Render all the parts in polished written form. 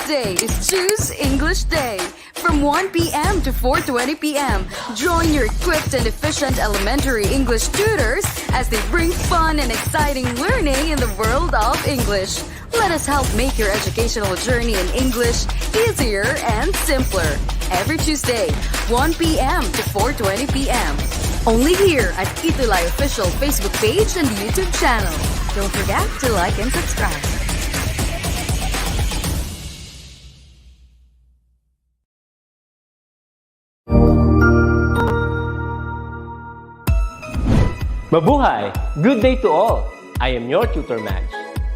Tuesday is Choose English Day. From 1 p.m. to 4:20 p.m., join your equipped and efficient elementary English tutors as they bring fun and exciting learning in the world of English. Let us help make your educational journey in English easier and simpler. Every Tuesday, 1 p.m. to 4:20 p.m. Only here at ETUlay official Facebook page and YouTube channel. Don't forget to like and subscribe. Mabuhay! Good day to all! I am your tutor Madge.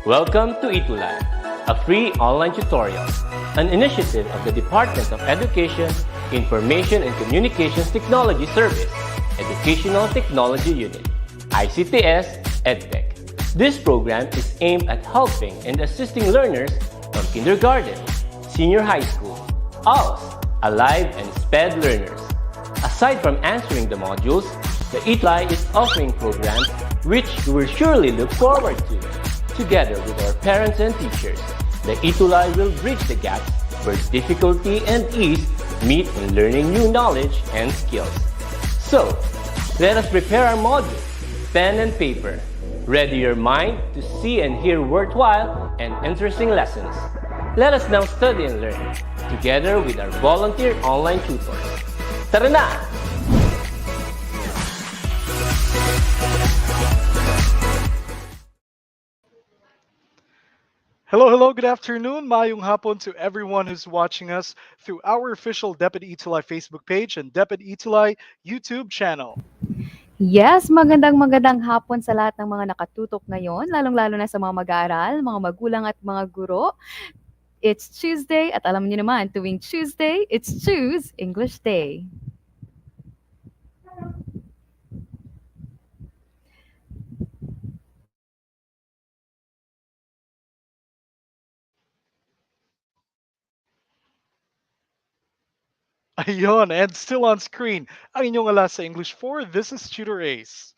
Welcome to ETUlay, a free online tutorial, an initiative of the Department of Education, Information and Communications Technology Service, Educational Technology Unit, ICTS EdTech. This program is aimed at helping and assisting learners from kindergarten, senior high school, ALS, Alive and SPED learners. Aside from answering the modules, the ETUlay is offering programs which you will surely look forward to. Together with our parents and teachers, the ETUlay will bridge the gaps where difficulty and ease meet in learning new knowledge and skills. So, let us prepare our module, pen and paper. Ready your mind to see and hear worthwhile and interesting lessons. Let us now study and learn, together with our volunteer online tutors. Tara na! Hello, good afternoon. Mayong hapon to everyone who's watching us through our official DepEd ETUlay Facebook page and DepEd ETUlay YouTube channel. Yes, magandang hapon sa lahat ng mga nakatutok ngayon, lalong-lalo na sa mga mag-aaral, mga magulang at mga guro. It's Tuesday at alam niyo naman, tuwing Tuesday, it's Choose English Day. Ayun, and still on screen, ang inyong alas sa English 4, this is Tutor Ace.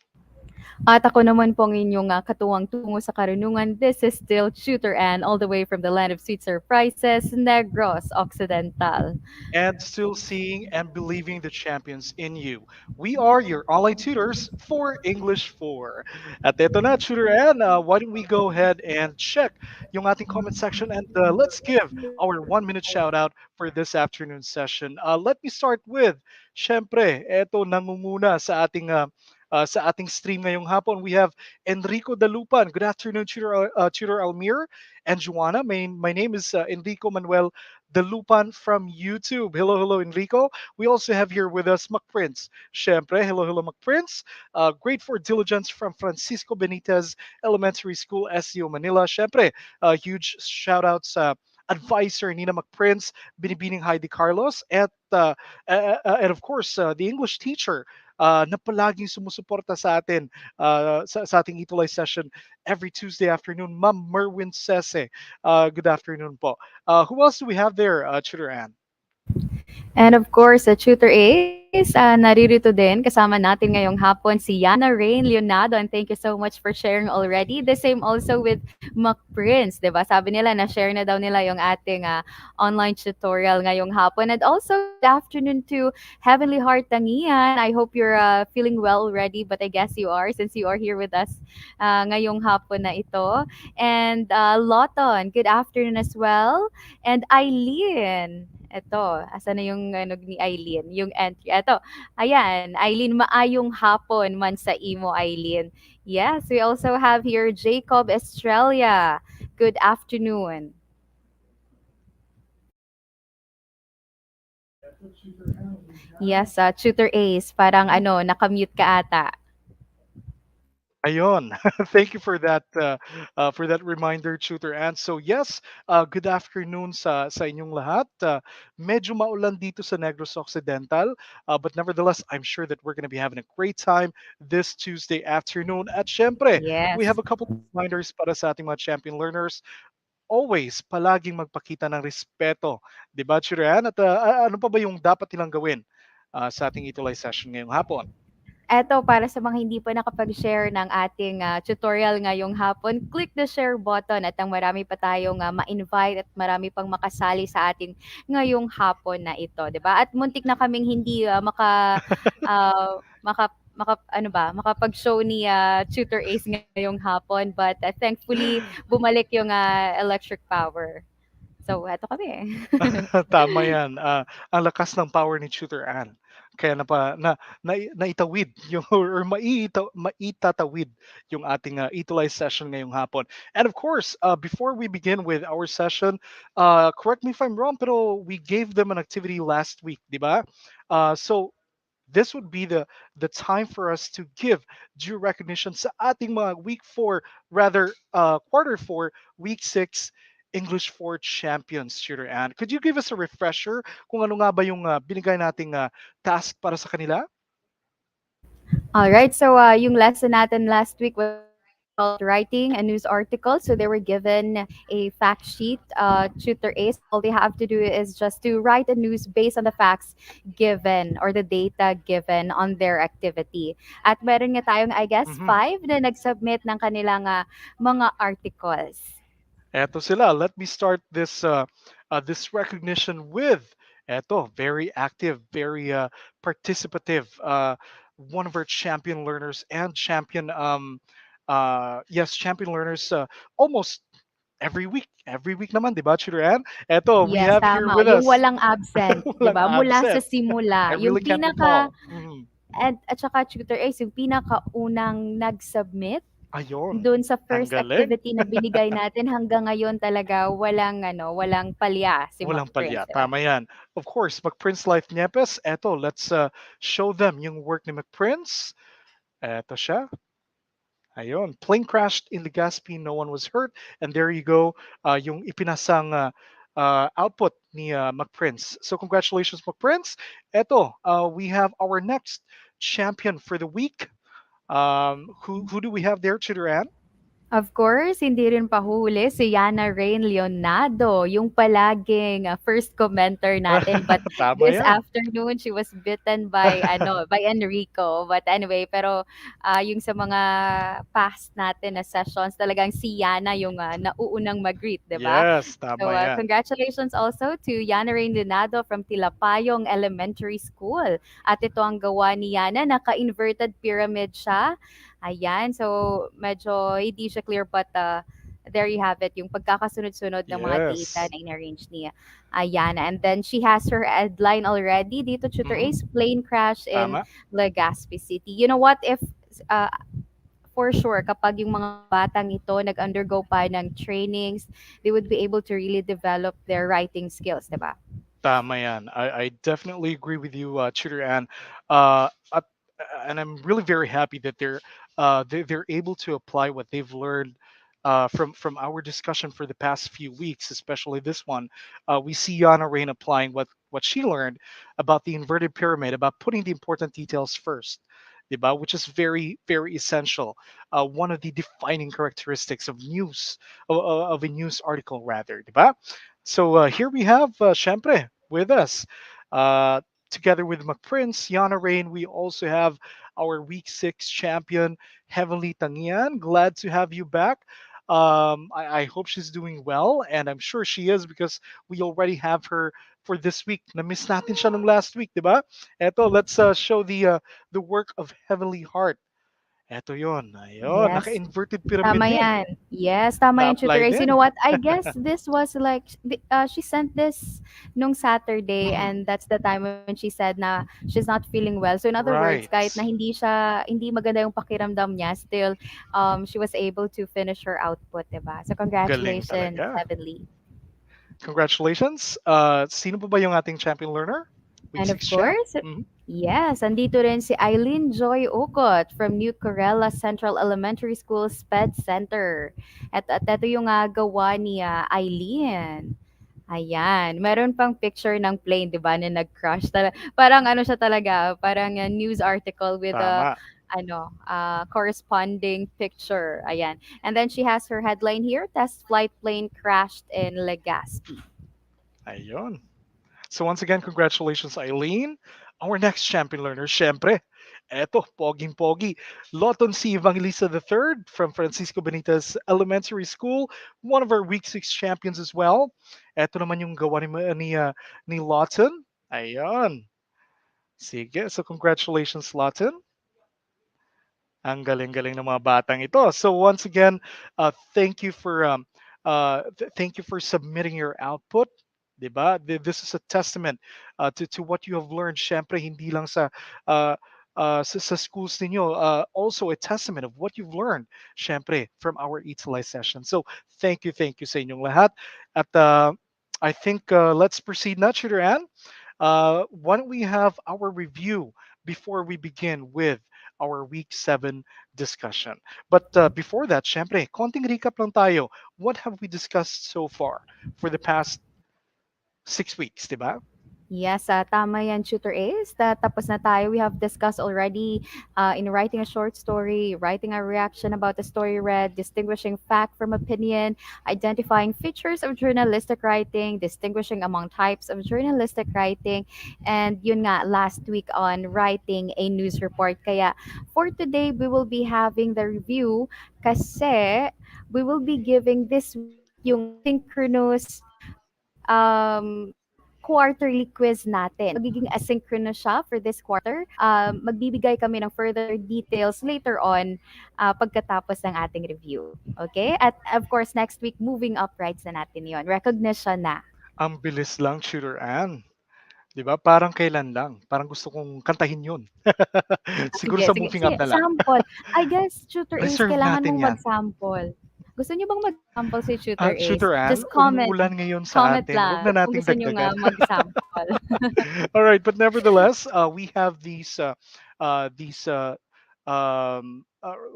At ako naman po ang inyong katuwang tungo sa karunungan. This is still Tutor Ann, all the way from the land of sweet surprises, Negros Occidental. And still seeing and believing the champions in you. We are your online tutors for English 4. At eto na, Tutor Ann, why don't we go ahead and check yung ating comment section and let's give our 1-minute shout out for this afternoon session. Let me start with, syempre, eto nangunguna sa ating stream ngayong hapon. We have Enrico Dalupan. Good afternoon, Tutor Almir and Juana. My name is Enrico Manuel Dalupan from YouTube. Hello, Enrico. We also have here with us McPrince. Syempre, hello, McPrince. Great for diligence from Francisco Benitez Elementary School, SEO Manila. Syempre, huge shout out sa advisor Nina McPrince, Binibining Heidi Carlos, and of course, the English teacher na palaging sumusuporta sa atin sa ating ETUlay session every Tuesday afternoon, Ma'am Merwin Sese. Good afternoon po. Who else do we have there, Tutor Ann? And of course, Tutor Ace, naririto din kasama natin ngayong hapon si Yana Rain Leonardo, and thank you so much for sharing already. The same also with McPrince, diba? Sabi nila na-share na daw nila yung ating online tutorial ngayong hapon. And also, good afternoon to Heavenly Heart Tangian. I hope you're feeling well already, but I guess you are since you are here with us ngayong hapon na ito. And Lawton, good afternoon as well. And Eileen, eto, asa na yung ni Eileen, yung entry. Eto, ayan, Eileen, maayong hapon man sa imo, Eileen. Yes, we also have here Jacob Estrella. Good afternoon. Yes, Tutor Ace, parang nakamute ka ata. Ayon. Thank you for that reminder, Tutor Ann. So yes, good afternoon sa inyong lahat. Medyo maulan dito sa Negros Occidental, but nevertheless, I'm sure that we're going to be having a great time this Tuesday afternoon. At syempre, Yes. we have a couple of reminders para sa ating mga champion learners. Always palaging magpakita ng respeto, 'di ba, Tutor Ann? At ano pa ba yung dapat nilang gawin sa ating ETUlay session ngayong hapon? eto para sa mga hindi pa nakapag-share ng ating tutorial ngayong hapon, click the share button at ang marami pa tayong ma-invite at marami pang makasali sa ating ngayong hapon na ito, 'di ba? At muntik na kaming hindi makapag-show ni Tutor Ace ngayong hapon, but thankfully bumalik yung electric power. So, eto kami. Tama yan. Ang lakas ng power ni Tutor Ann. Kaya naitawid yung or maitatawid yung ating ETUlay session ngayong hapon. And of course, before we begin with our session, correct me if I'm wrong, pero we gave them an activity last week, di ba? So this would be the time for us to give due recognition sa ating mga week 4, rather quarter 4, week 6 English 4 champions, Shooter Ann. Could you give us a refresher kung ano nga ba yung binigay nating task para sa kanila? All right. So, yung lesson natin last week was about writing a news article. So they were given a fact sheet, tutor Ace, and all they have to do is just to write a news based on the facts given or the data given on their activity. At meron nga tayong, I guess, Mhm. 5 na nag-submit ng kanilang mga articles. Eto sila. Let me start this recognition with eto, very active, very participative. One of our champion learners and champion learners almost every week naman, 'di ba, Chiran? Eto, we Yes, have here tama. with Yung us walang absent, 'di walang ba? Mula sa absent. I simula. Yung really can't pinaka recall. Mhm. at saka tutor Ace, yung pinakaunang nag-submit Ayun, doon sa ang first galing. activity na binigay natin hanggang ngayon talaga walang palya si Mac Walang Prince, palya. 'di ba? Tama yan. Of course, McPrince Life Niepes. Eto, let's show them yung work ni McPrince. Eto siya. Ayun. Plane crashed in Legazpi. No one was hurt. And there you go. Yung ipinasang output ni McPrince. So congratulations, McPrince. Eto, we have our next champion for the week. Who do we have there, Chiduran? Of course, hindi rin pahuhuli si Yana Rain Leonardo, yung palaging first commenter natin. But Tama this yan. afternoon, she was bitten by by Enrico. But anyway, pero yung sa mga past natin na sessions, talagang si Yana yung nauunang mag-greet, 'di ba? Yes, So, tama yan. congratulations also to Yana Rain Leonardo from Tilapayong Elementary School. At ito ang gawa ni Yana, naka-inverted pyramid siya. Ayan, so medyo hindi siya clear but there you have it, yung pagkakasunod-sunod ng mga data Yes. na in-arrange niya. Ayan, and then she has her headline already dito, Tutor Mhm. Ace, plane crash in Tama. Legazpi City. You know what, if uh, for sure, kapag yung mga batang ito nag-undergo pa ng trainings, they would be able to really develop their writing skills, diba? Tama yan. I definitely agree with you, Tutor Ann. Uh, at- and I'm really very happy that they're able to apply what they've learned from our discussion for the past few weeks, especially this one. We see Yana Rain applying what she learned about the inverted pyramid, about putting the important details first. Diba? Which is very, very essential. One of the defining characteristics of of a news article, rather. Diba? So here we have, syempre, with us. Uh, Together with McPrince, Yana Rain, we also have our Week 6 champion, Heavenly Tangian. Glad to have you back. I hope she's doing well, and I'm sure she is because we already have her for this week. Na-miss natin siya nung last week, di ba? Eto, let's show the work of Heavenly Heart. Eto yon. Ayun, Yes. naka-inverted pyramid Tama din. yan. Yes, tama yan, Tutor Na-apply Ace. You know din. what? I guess this was like, she sent this nung Saturday Mhm. and that's the time when she said na she's not feeling well. So in other words, Right. kahit na hindi maganda yung pakiramdam niya, still, she was able to finish her output, diba? So Galing congratulations, talaga. Heavenly. Congratulations. Sino pa ba yung ating champion learner? Week And of 6 champ? course, Mhm. yes, andito rin si Eileen Joy Okot from New Corella Central Elementary School SPED Center. At ito yung gawa ni Eileen. Ayan, meron pang picture ng plane, 'di ba, na nag-crash. Parang ano siya talaga, parang news article with a Tama. corresponding picture. Ayan. And then she has her headline here, test flight plane crashed in Legazpi. Ayun. So once again, congratulations, Eileen. Our next champion learner, syempre. Eto, poging-pogi. Loton C. Evangelista III from Francisco Benitez Elementary School, one of our Week 6 champions as well. Eto naman yung gawa ni Lawton. Ayan. Sige, so congratulations, Lawton. Ang galing-galing ng mga batang ito. So once again, thank you for submitting your output. 'Di ba? This is a testament to what you have learned. Syempre hindi lang sa schools ninyo, also a testament of what you've learned, syempre, from our ETUlay session. So thank you sa inyong lahat. At I think let's proceed na, Tutor Ann. Why don't we have our review before we begin with our week 7 discussion? But before that, syempre, konting recap lang tayo. What have we discussed so far for the past 6 weeks, di ba? Yes, tama yan, Tutor Ace. Tapos na tayo. We have discussed already in writing a short story, writing a reaction about the story read, distinguishing fact from opinion, identifying features of journalistic writing, distinguishing among types of journalistic writing, and yun nga, last week on writing a news report. Kaya for today, we will be having the review kasi we will be giving this week yung asynchronous quarterly quiz natin. Magiging asynchronous siya for this quarter. Magbibigay kami ng further details later on pagkatapos ng ating review. Okay? At of course, next week, moving uprights na natin yon. Recognition na. Ang bilis lang, Tutor Ann. Di ba? Parang kailan lang. Parang gusto kong kantahin yun. Siguro Sige, sa sige, moving sige. up na lang. Sample. I guess, Tutor Ace, Reserve kailangan natin mong yan. mag-sample. Gusto niyo bang mag-sample si Tutor Ace? Tutor Ann, Just comment. umuulan ngayon sa Comment atin. Huwag lang na kung nating gusto niyo nga dagdagan. mag-sample. All right, but nevertheless, we have these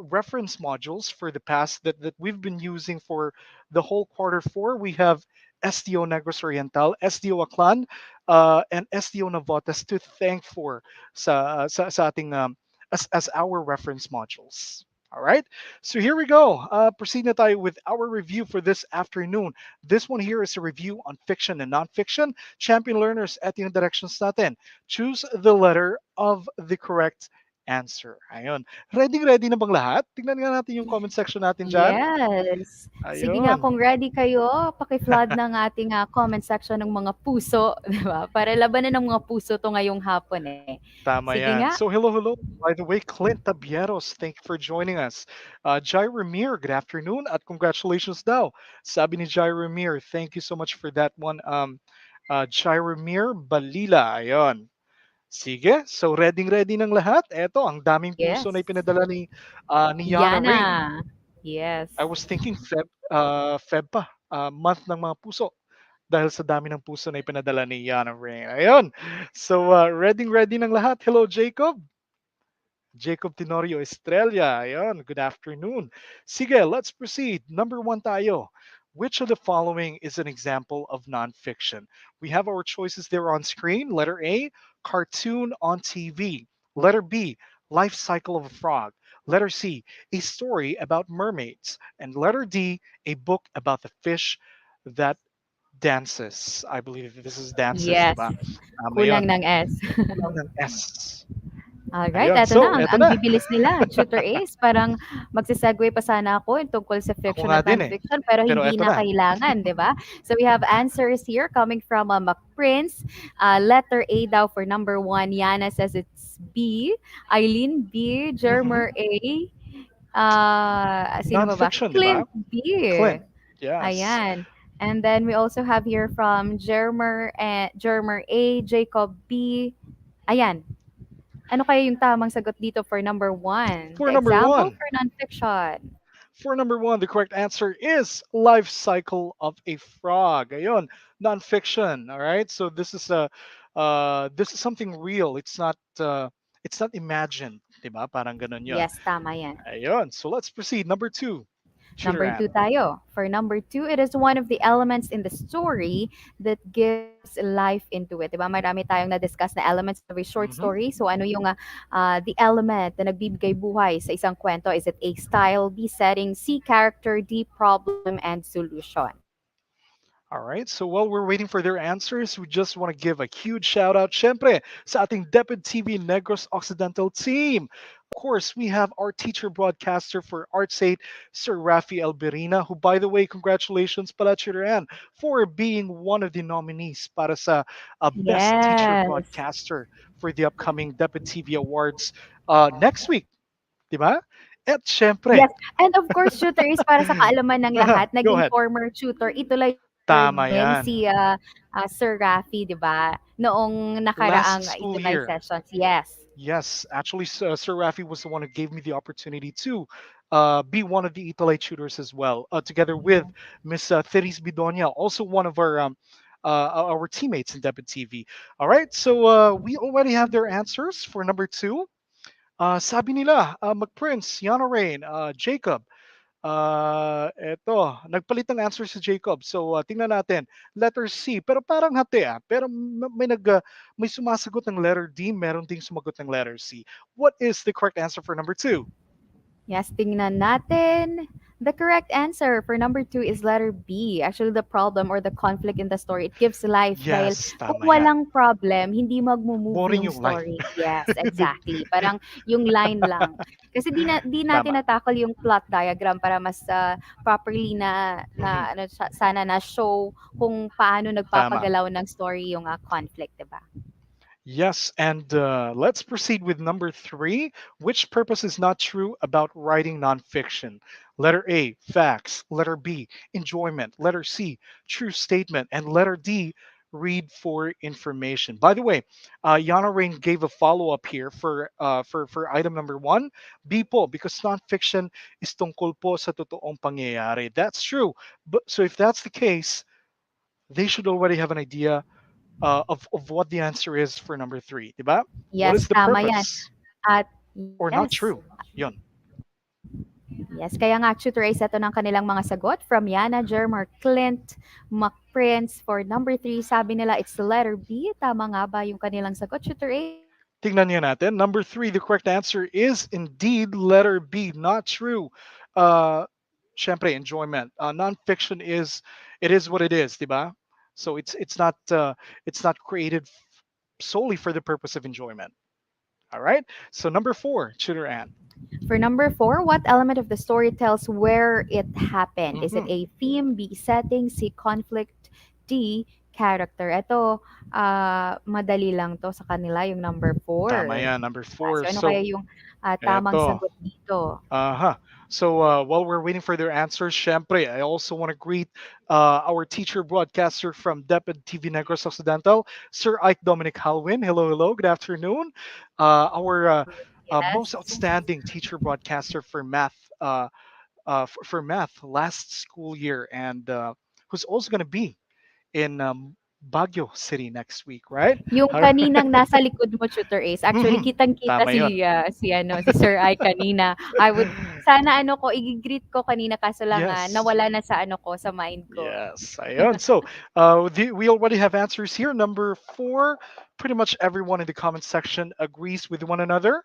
reference modules for the past that we've been using for the whole quarter 4. We have SDO Negros Oriental, SDO Aklan, and SDO Navotas to thank for sa ating as our reference modules. All right, so here we go. Proceed na tayo with our review for this afternoon. This one here is a review on fiction and nonfiction. Champion learners, at yung directions natin. Choose the letter of the correct answer. Ayun. Ready na bang lahat? Tingnan nga natin yung comment section natin dyan. Yes. Sige nga, Ayun. kung ready kayo, paki-flood ng ating comment section ng mga puso, di ba? Para labanan ng mga puso to ngayong hapon eh. Tama Sige yan. nga. So hello. By the way, Clint Tabieros, thank you for joining us. Jai Ramir, good afternoon at congratulations daw. Sabi ni Jai Ramir, thank you so much for that one. Jai Ramir Balila, ayun. Sige, so ready ng lahat. Eto, ang daming puso na Yes. ipinadala ni Yana Rain. Yana. Yes. I was thinking Feb pa, month ng mga puso dahil sa dami ng puso na ipinadala ni Yana Rain. Ayun. So, ready ng lahat. Hello, Jacob. Jacob Tenorio Estrella. Ayun, good afternoon. Sige, let's proceed. Number 1 tayo. Which of the following is an example of nonfiction? We have our choices there on screen. Letter A, cartoon on TV. Letter B, life cycle of a frog. Letter C, a story about mermaids. And letter D, a book about the fish that dances. I believe this is dances, Yes. diba? Tama Kulang yun. ng S. Kulang ng S. Alright, Ayun. eto So, na. eto Ang na. bibilis nila, Tutor Ace. Parang magsisegue pa sana ako yung tungkol sa Ako fiction nga at din eh. non-fiction, pero Pero hindi eto na na. kailangan, di ba? So we have answers here coming from McPrince. Letter A daw for number 1. Yana says it's B. Eileen B. Mhm. Jermer A. Sino ba ba? Non-fiction, di ba? Clint B. Clint. Yes. Ayan. And then we also have here from Jermer A. Jacob B. Ayan. Ano kaya yung tamang sagot dito for number 1? For The number example one, for nonfiction. for number one, the correct answer is life cycle of a frog. Ayun, non-fiction. All right. So this is something real. It's not imagined, diba? Parang ganun yun. Yes, tama yan. Ayun. So let's proceed. Number 2. Tutor Number 2 Ann. tayo. For number 2, it is one of the elements in the story that gives life into it. Diba? Marami tayong na-discuss na elements of a short Mhm. story. So ano yung the element na nagbibigay buhay sa isang kwento? Is it A, style, B, setting, C, character, D, problem, and solution? All right, so while we're waiting for their answers, we just want to give a huge shout out, syempre, sa ating DepEd TV Negros Occidental team. Of course, we have our teacher broadcaster for Arts 8, Sir Rafi Alberina, who, by the way, congratulations pala, Chiran, for being one of the nominees para sa Best Teacher Yes. Broadcaster for the upcoming DepEd TV Awards next week, di ba? At syempre, Yes, and of course, tutor is para sa kaalaman ng lahat, go naging ahead. former tutor. Itulay din Tama si, yan. Sir Rafi, 'di ba? Noong nakaraang Last school Itulay year. sessions. Yes. Yes, actually, Sir Rafi was the one who gave me the opportunity to be one of the ETUlay tutors as well, together with Miss Theris Bidonia, also one of our teammates in Debit TV. All right, so we already have their answers for number two. Sabi nila, McPrince, Yana Rain, Jacob. Eto, nagpalit ng answer si Jacob. So, tingnan natin. Letter C, pero parang hati ah. Pero may sumasagot ng letter D, meron ding sumagot ng letter C. What is the correct answer for number two? Yes, tingnan natin. The correct answer for number two is letter B. Actually, the problem or the conflict in the story, it gives life dahil Yes, kung tama yan. walang problem, hindi magmo-move Boring yung yung life. story. Yes, exactly. Parang yung line lang. Kasi di natin Tama. natakol yung plot diagram para mas properly Mhm. ano, sana na show kung paano Tama. nagpapagalaw ng story yung conflict, 'di ba? Yes, and let's proceed with number three. Which purpose is not true about writing nonfiction? Letter A, facts. Letter B, enjoyment. Letter C, true statement. And letter D, read for information. By the way, Yana Rain gave a follow up here for item number one. B po, because nonfiction is tungkol po sa totoong pangyayari. That's true. But so if that's the case, they should already have an idea of what the answer is for number three, diba? What Yes, is the tama 'yan. purpose At or not yes, true? Yun. yes, kaya nga tutor Ace, ito ng kanilang mga sagot from Yana, Jermer, Clint, McPrince. For number three, sabi nila it's the letter B. Tama nga ba yung kanilang sagot, tutor Ace? Tingnan niyo natin. Number three, the correct answer is indeed letter B. Not true. Uh, Syempre, enjoyment. Non-fiction is it is what it is, diba? So it's not created solely for the purpose of enjoyment. All right. So number four, Tutor Ann. For number four, what element of the story tells where it happened? Is it Mhm. A, theme, B, setting, C, conflict, D, character? Ito, madali lang to sa kanila, yung number Tama four. yan, number So four. ano kaya So yung tamang eto. sagot dito? Uh-huh. So while we're waiting for their answers, syempre, I also want to greet our teacher broadcaster from DepEd TV Negros Occidental, Sir Ike Dominic Halwin. Hello, hello. Good afternoon. Our most Yes. outstanding teacher broadcaster for math, for math last school year, and who's also going to be in Baguio City next week, right? Yung All kaninang right. nasa likod mo, Tutor Ace, actually kitang-kita Tama yon. si Sir Ai kanina. I would sana ano ko, i-greet ko kanina kaso lang Yes. nawala na sa ano ko, sa mind ko. Yes, ayun. So, we already have answers here. Number four, pretty much everyone in the comment section agrees with one another.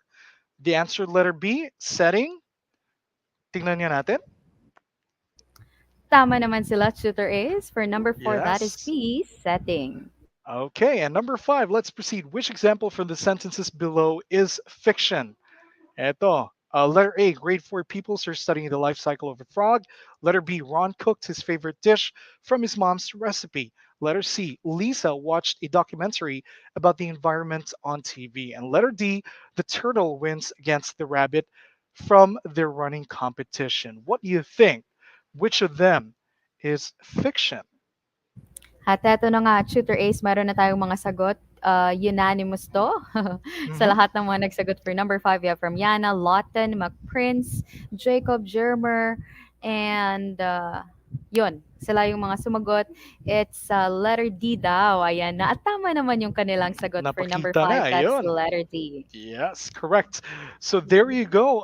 The answer, letter B, setting. Tingnan nga natin. Tama naman sila, Tutor Ace. For number four, that is Yes. B, setting. Okay, and number five, let's proceed. Which example from the sentences below is fiction? Eto. Letter A, grade 4 pupils are studying the life cycle of a frog. Letter B, Ron cooked his favorite dish from his mom's recipe. Letter C, Lisa watched a documentary about the environment on TV. And letter D, the turtle wins against the rabbit from their running competition. What do you think? Which of them is fiction? At eto na nga, Tutor Ace, meron na tayong mga sagot. Unanimous to. Sa Mhm. lahat ng mga nagsagot for number five, we have from Yana, Lawton, McPrince, Jacob, Jermer, and yun, sila yung mga sumagot. It's letter D daw. Ayan na. At tama naman yung kanilang sagot for number Napakita five. na, That's ayun. letter D. Yes, correct. So there you go.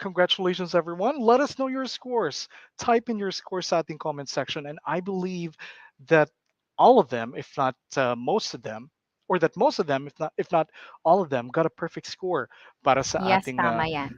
Congratulations, everyone. Let us know your scores. Type in your scores sa ating comment section, and I believe that all of them, if not most of them, or that most of them, if not all of them, got a perfect score para sa Yes, ating tama yan.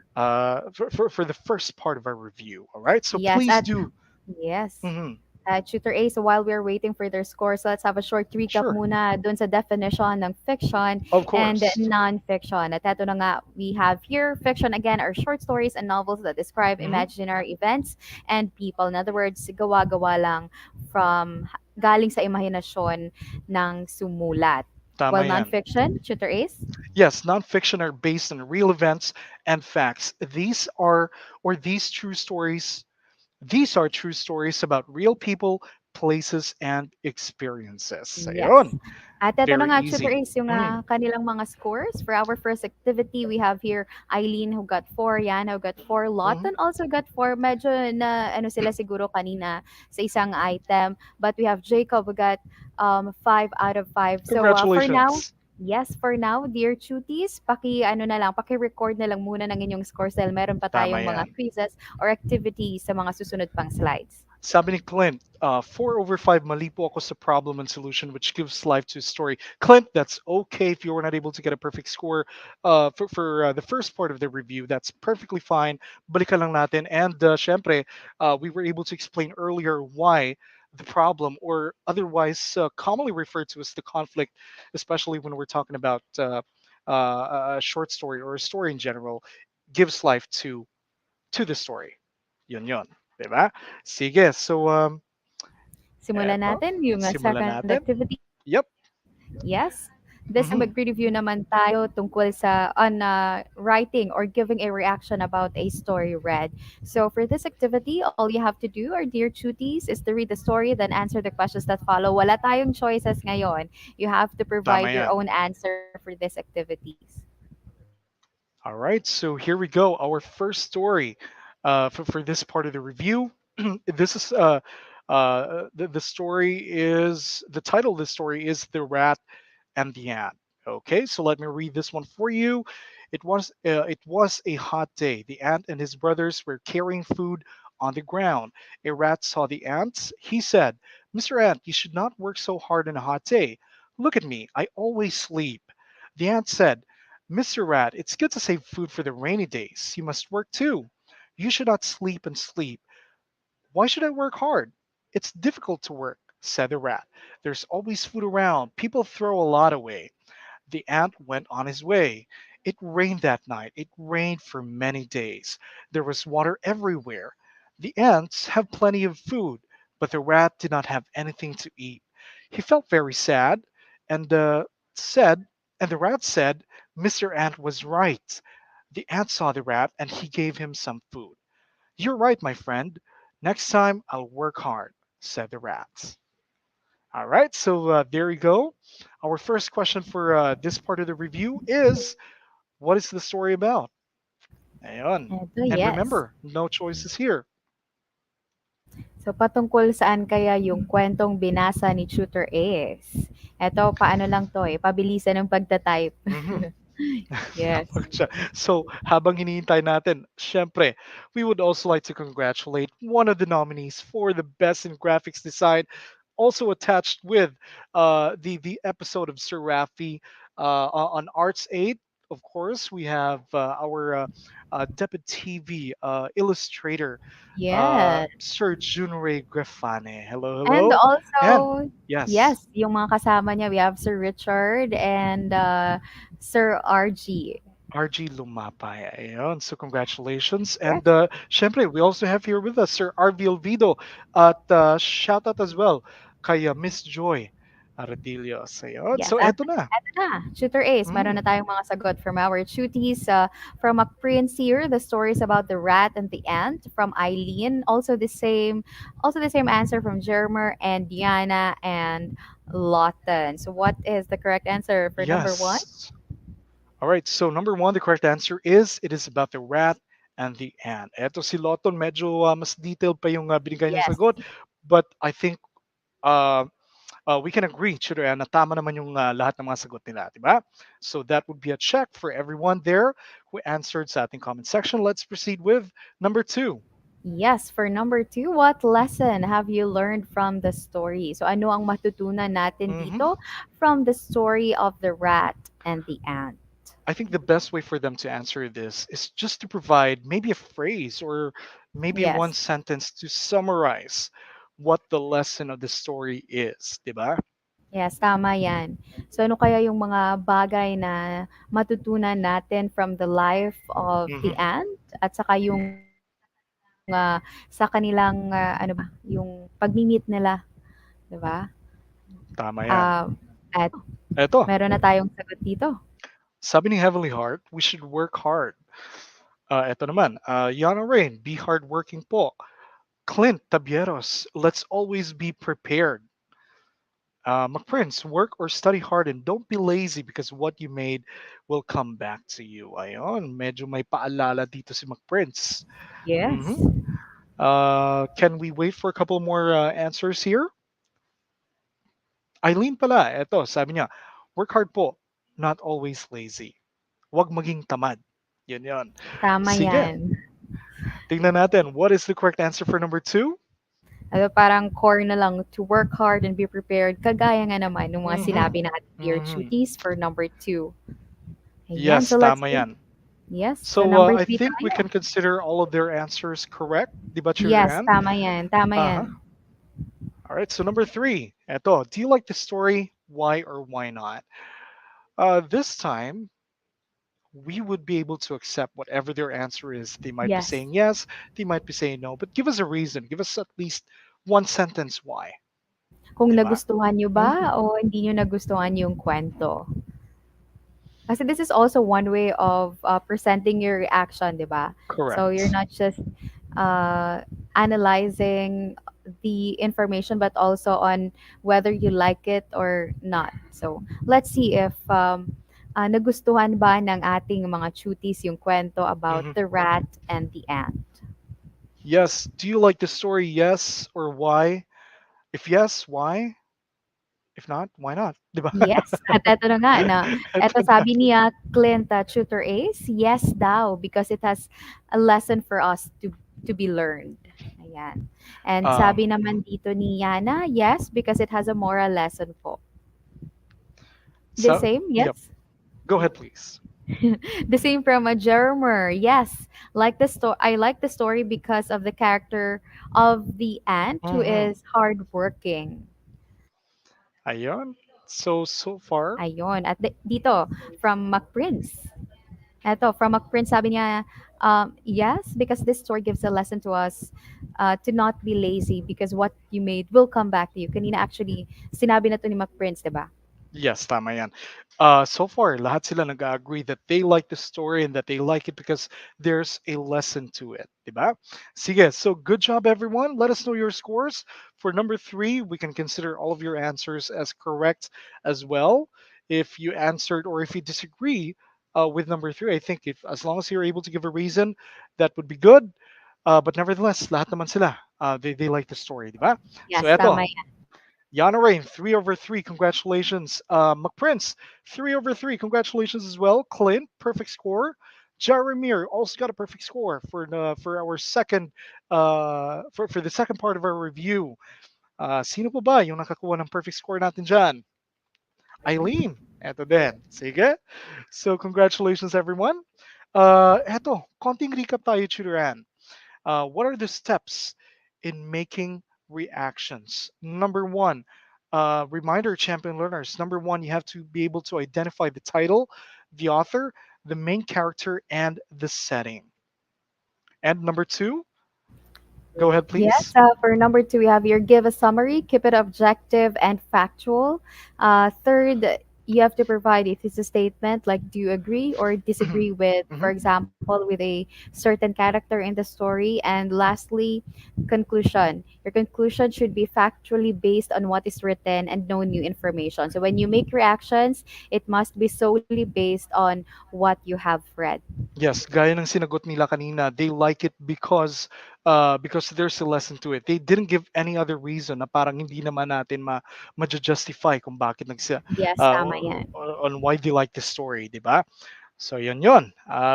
for the first part of our review. All right. So Yes, please at do. yes. Mhm. Tutor A. So while we're waiting for their scores, let's have a short recap Sure. muna dun sa definition ng fiction Of and course. non-fiction. At eto na nga, we have here, fiction again are short stories and novels that describe Hmm. imaginary events and people. In other words, gawa-gawa lang from galing sa imahinasyon ng sumulat. Tama While yan. non-fiction, Tutor Ace? Yes, nonfiction are based on real events and facts. These true stories. These are true stories about real people, places, and experiences. Yes. Ayun. At eto na Very nga, Tutor easy. Ace, yung Mm. kanilang mga scores. For our first activity, we have here Eileen who got 4, Yana who got 4, Mhm. Lawton also got 4. Medyo na ano sila siguro kanina sa isang item. But we have Jacob who got 5 out of 5. So for now, Congratulations. yes, for now, dear cuties, ano na lang, paki-record na lang muna ng inyong scores dahil meron pa Tama tayong mga yan. quizzes or activities sa mga susunod pang slides. Sabi ni Clint, 4/5 mali po ako sa problem and solution, which gives life to a story. Clint, that's okay if you were not able to get a perfect score for the first part of the review. That's perfectly fine. Balikan lang natin. And syempre, we were able to explain earlier why the problem, or otherwise commonly referred to as the conflict, especially when we're talking about a short story or a story in general, gives life to the story. Yun yun. Diba? Sige, so Simulan eto, natin yung simulan second natin. activity. Yep. Yes. This time Mhm. magre-review naman tayo tungkol sa on writing or giving a reaction about a story read. So for this activity, all you have to do, our dear cuties, is to read the story, then answer the questions that follow. Wala tayong choices ngayon. You have to Tama provide your yan. own answer for these activities. All right, so here we go. Our first story for this part of the review. This is the story is the title of the story is The Rat and the Ant. Okay, so let me read this one for you. It was a hot day. The ant and his brothers were carrying food on the ground. A rat saw the ants. He said, "Mr. Ant, you should not work so hard on a hot day. Look at me. I always sleep." The ant said, "Mr. Rat, it's good to save food for the rainy days. You must work too. You should not sleep and sleep. Why should I work hard? It's difficult to work," said the rat. "There's always food around. People throw a lot away." The ant went on his way. It rained that night. It rained for many days. There was water everywhere. The ants have plenty of food, but the rat did not have anything to eat. He felt very sad and said, and the rat said, "Mr. Ant was right." The ant saw the rat and he gave him some food. "You're right, my friend. Next time I'll work hard," said the rat. All right, so there we go. Our first question for this part of the review is, what is the story about? Ayan. Eto, And yes. remember, no choices here. So patungkol saan kaya yung kwentong binasa ni Tutor Ace? Eto, paano lang to eh, pabilisan ng pagta-type. Mhm. Yes. Tama ka siya. So, habang hinihintay natin, syempre, we would also like to congratulate one of the nominees for the Best in Graphics Design, also attached with the episode of Sir Rafi on Arts 8. Of course, we have our DepEd TV illustrator, Yes. Sir Junrei Grafane. Hello, And hello. And also, yes, yes, yung mga kasama niya, we have Sir Richard and Sir RG. RG Lumapay. Ayun. So congratulations. Yes. And syempre, we also have here with us Sir RV Olvido at shout out as well kay Miss Joy Aradillos. Ayun. Yes, So at eto na. eto na, Tutor Ace, meron na Mm, tayong mga sagot from our cuties. From a Prince here, the stories about the rat and the ant. From Eileen, also the same answer from Jermer and Diana and Lawton. So what is the correct answer for number one? yes. All right. So number one, the correct answer is it is about the rat and the ant. Eto si Loton, medyo mas detailed pa yung binigay niyang Yes. sagot. But I think uh, we can agree, Chidre, na tama naman yung lahat ng mga sagot nila, di ba? So that would be a check for everyone there who answered sa ating comment section. Let's proceed with number two. Yes, for number two, what lesson have you learned from the story? So ano ang matutunan natin Hmm. dito from the story of the rat and the ant? I think the best way for them to answer this is just to provide maybe a phrase or maybe one Yes. sentence to summarize what the lesson of the story is, 'di ba? Yes, tama yan. So ano kaya yung mga bagay na matutunan natin from the life of the Mhm. ant at saka yung sa kanilang ano ba, yung pag-meet nila, 'di ba? Tama yan. At Eto, meron na tayong sagot dito. sabi ni Heavenly Heart, we should work hard. Eto naman, Yana Rain, be hardworking po. Clint Tabieros, let's always be prepared. McPrince, work or study hard and don't be lazy because what you made will come back to you. Ayon, medyo may paalala dito si McPrince. Yes. Mhm. Can we wait for a couple more answers here? Eileen pala, eto, sabi niya, work hard po, not always lazy. Huwag maging tamad. Yun yun. Tama Sige, yan. tingnan natin. What is the correct answer for number two? Ano, parang core na lang to work hard and be prepared. Kagaya nga naman ng mga Mm-hmm. sinabi natin, dear Mm-hmm. cuties, for number 2. Ayan, Yes, so let's tama see. yan. Yes, so So number I 3 think we can tayo. consider all of their answers correct. Di ba, Tutor Yes, Ann? tama yan, tama Uh-huh. yan. All right, so number three. Eto, do you like the story? Why or why not? This time, we would be able to accept whatever their answer is. They might be Yes. saying yes, they might be saying no, but give us a reason. Give us at least one sentence why. Kung Diba? nagustuhan nyo Mhm. ba o hindi nyo nagustuhan yung kwento. Kasi this is also one way of presenting your reaction, 'di ba? So you're Correct. not just uh, analyzing the information but also on whether you like it or not. So let's see if nagustuhan ba ng ating mga chuties yung kwento about Hmm. the rat and the ant. Yes. Do you like the story? Yes or why? If yes, why? If not, why not? Diba? Yes, at eto na nga na Eto eto na. sabi niya Clint Tutor Ace, yes daw because it has a lesson for us to be learned. Ayan. And sabi Mhm. naman dito ni Yana, yes because it has a moral lesson po. The So, same, yep. yes. Go ahead, please. The same from a Jermer. Yes, like the story. I like the story because of the character of the ant who Hmm. is hardworking. Ayun. So far, Ayon. At dito from McPrince. Eto, from McPrince, sabi niya, yes, because this story gives a lesson to us to not be lazy because what you made will come back to you. Kanina actually, sinabi na to ni McPrince, di ba? yes, tama yan. So far, lahat sila nag-agree that they like the story and that they like it because there's a lesson to it, diba? Sige, so good job, everyone. Let us know your scores. For number three, we can consider all of your answers as correct as well. If you answered or if you disagree with number three, I think if as long as you're able to give a reason, that would be good. But nevertheless, lahat naman sila, they like the story, diba? So Yes, eto, tama yan. Yana Rain, 3/3. Congratulations. McPrince, 3/3. Congratulations as well. Clint, perfect score. Jaromir also got a perfect score for our second for the second part of our review. Sino pa ba yung nakakuha ng perfect score natin dyan? Eileen, eto din. Sige. So congratulations everyone. Eto, konting recap tayo, Churan. What are the steps in making reactions? Number one, reminder, champion learners. Number one, you have to be able to identify the title, the author, the main character, and the setting. And number two, go ahead, Yes, please. for number 2, we have your give a summary, keep it objective and factual. Third, you have to provide if it's a statement like do you agree or disagree with, for Mhm. example, with a certain character in the story. And lastly, conclusion. Your conclusion should be factually based on what is written and no new information. So when you make reactions, it must be solely based on what you have read. Yes, gaya ng sinagot nila kanina, they like it because there's a lesson to it. They didn't give any other reason na parang hindi naman natin ma-justify kung bakit Yes, tama yan. on why they like the story, 'di ba? So yun.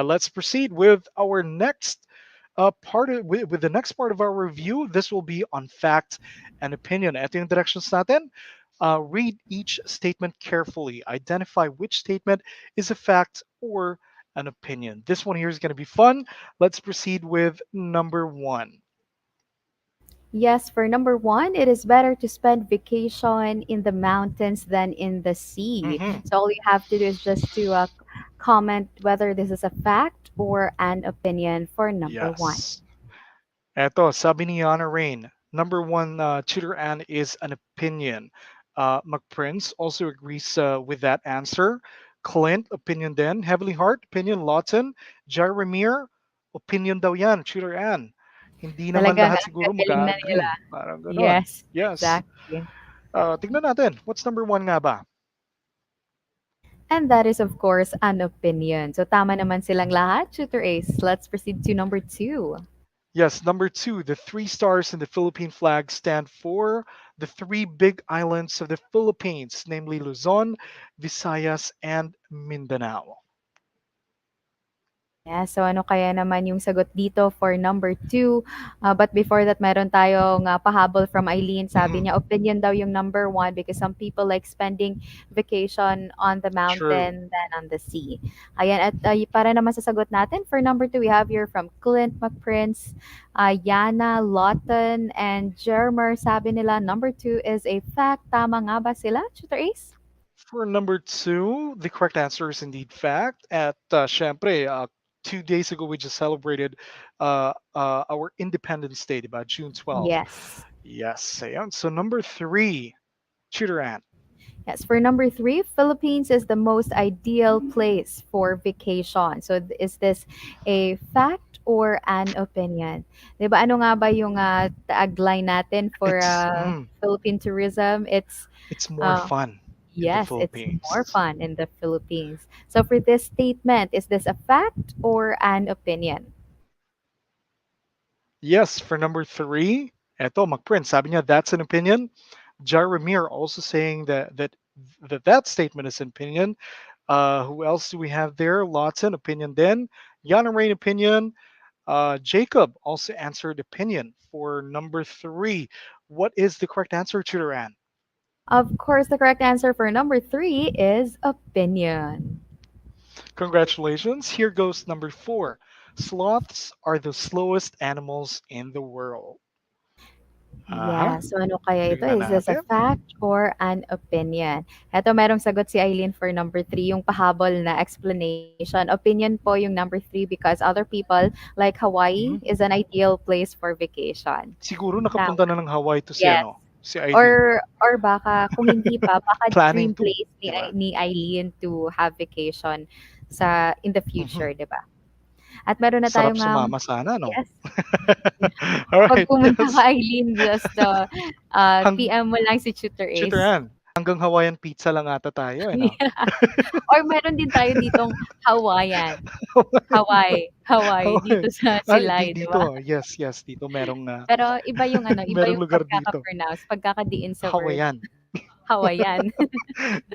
Let's proceed with our next with the next part of our review. This will be on fact and opinion. Ito yung directions natin. Read each statement carefully. Identify which statement is a fact or an opinion. This one here is going to be fun. Let's proceed with number one. Yes, for number one, it is better to spend vacation in the mountains than in the sea. Hmm. So all you have to do is just to comment whether this is a fact or an opinion for number one. Yes. Eto, sabi ni Yana Rain, number one tutor Ann is an opinion. McPrince also agrees with that answer. Clint, opinion din. Heavenly Heart, opinion. Lawton, Jeremiah, opinion daw yan, tutor Ann. Hindi naman Talagang lahat ang siguro gagaling na nila. mag-agree. Parang ganon. Yes, Yes. exactly. Tignan natin. What's number one nga ba? And that is, of course, an opinion. So tama naman silang lahat, Tutor Ace. Let's proceed to number two. Yes, number two, the three stars in the Philippine flag stand for the three big islands of the Philippines, namely Luzon, Visayas, and Mindanao. Yeah, so ano kaya naman yung sagot dito for number two? But before that, meron tayong pahabol from Eileen. Sabi Mhm. niya, opinion daw yung number one because some people like spending vacation on the True. mountain than on the sea. Ayan, at para naman sa sagot natin, for number two, we have here from Clint McPrince, Yana, Lawton, and Jermer. Sabi nila, number two is a fact. Tama nga ba sila, Tutor Ace? For number two, the correct answer is indeed fact. At syempre, 2 days ago, we just celebrated our Independence Day, about June 12th. Yes. Yes, ayan. So number three, Tutor Ann. Yes, for number three, Philippines is the most ideal place for vacation. So, is this a fact or an opinion? 'Di ba ano nga ba yung tagline natin for It's Philippine tourism? it's more Uh, fun in the yes, it's more Philippines. fun in the Philippines. So, for this statement, is this a fact or an opinion? Yes, for number three, eto, McPrince, sabi niya, that's an opinion. Jaromir also saying that statement is an opinion. Who else do we have there? Lawton, opinion then. Yana Rain, opinion. Jacob also answered opinion for number three. What is the correct answer, Tutoran? Of course, the correct answer for number three is opinion. Congratulations. Here goes number four. Sloths are the slowest animals in the world. Uh-huh. Yeah, so ano kaya ito? Tingnan Is this a natin. fact or an opinion? Eto, merong sagot si Eileen for number three, yung pahabol na explanation. Opinion po yung number three because other people like Hawaii Mhm. is an ideal place for vacation. Siguro Tama. nakapunta na ng Hawaii to si Yes. ano, si Eileen. Or baka kung hindi pa, baka Planning dream to, place ni di ba? ni Eileen to have vacation sa in the Mhm. future, 'di ba? At meron na Sarap tayong sumama sana, no? yes. All 'Pag right, pumunta yes. ka Eileen, just, Hang PM mo lang si Tutor Ace. Tutoran, hanggang Hawaiian pizza lang ata tayo, eh, no? Yeah. Or meron din tayo ditong Hawaiian, Hawaii Hawaii. dito sa Ay, Silay, 'di ba? dito. Yes, yes, dito merong, Pero iba yung ano, iba merong yung lugar dito. pagkaka-pronounce, pagkakadiin sa word, Hawaiian. Hawaiian.